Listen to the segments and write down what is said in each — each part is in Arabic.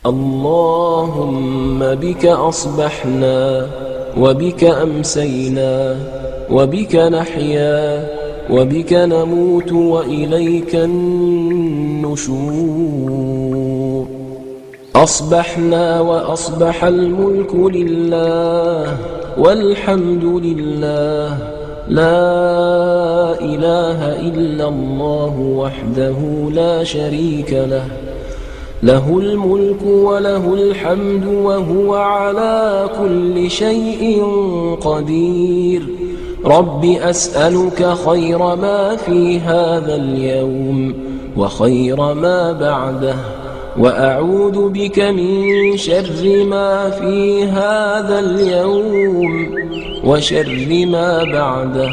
اللهم بك أصبحنا وبك أمسينا وبك نحيا وبك نموت وإليك النشور. أصبحنا وأصبح الملك لله والحمد لله، لا إله إلا الله وحده لا شريك له، له الملك وله الحمد وهو على كل شيء قدير. رب أسألك خير ما في هذا اليوم وخير ما بعده، وأعوذ بك من شر ما في هذا اليوم وشر ما بعده.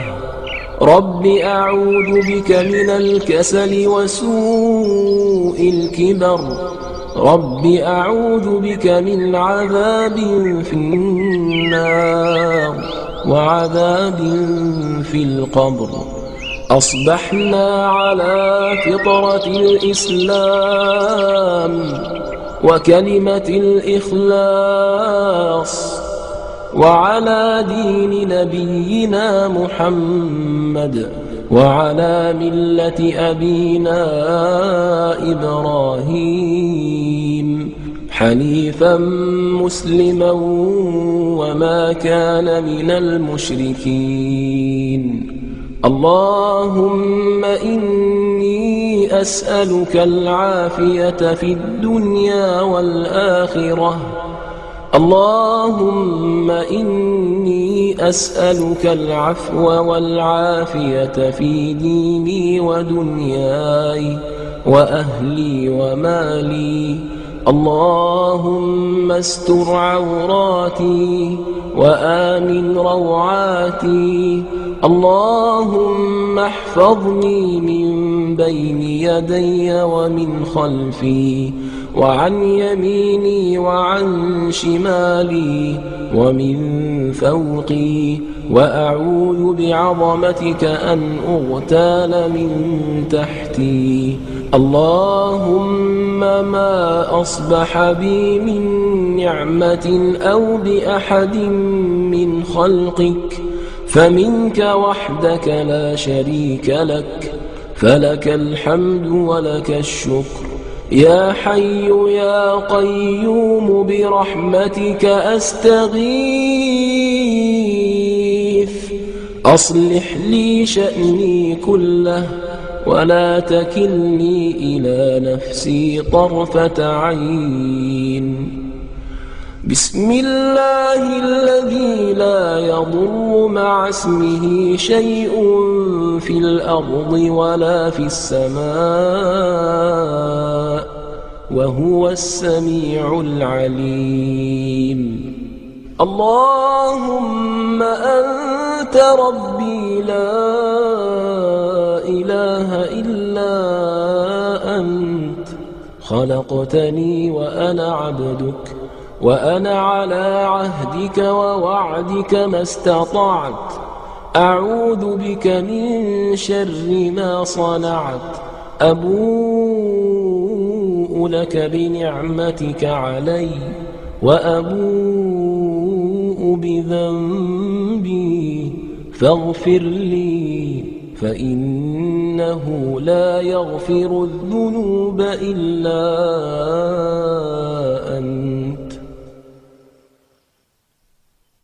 رب أعوذ بك من الكسل وسوء الكبر. رب أعوذ بك من عذاب في النار وعذاب في القبر. أصبحنا على فطرة الإسلام وكلمة الإخلاص وعلى دين نبينا محمد وعلى ملة أبينا إبراهيم حنيفا مسلما وما كان من المشركين. اللهم إني أسألك العافية في الدنيا والآخرة. اللهم إني أسألك العفو والعافية في ديني ودنياي وأهلي ومالي. اللهم استر عوراتي وآمن روعاتي. اللهم احفظني من بين يدي ومن خلفي وعن يميني وعن شمالي ومن فوقي، وأعوذ بعظمتك أن أغتال من تحتي. اللهم ما أصبح بي من نعمة أو بأحد من خلقك فمنك وحدك لا شريك لك، فلك الحمد ولك الشكر. يا حي يا قيوم برحمتك أستغيث، أصلح لي شأني كله ولا تكلني إلى نفسي طرفة عين. بسم الله الذي لا يضر مع اسمه شيء في الأرض ولا في السماء وهو السميع العليم. اللهم أنت ربي لا إله إلا أنت، خلقتني وأنا عبدك، وأنا على عهدك ووعدك ما استطعت. أعوذ بك من شر ما صنعت. أبوء لك بنعمتك علي وأبوء بذنبي فاغفر لي، فإنه لا يغفر الذنوب إلا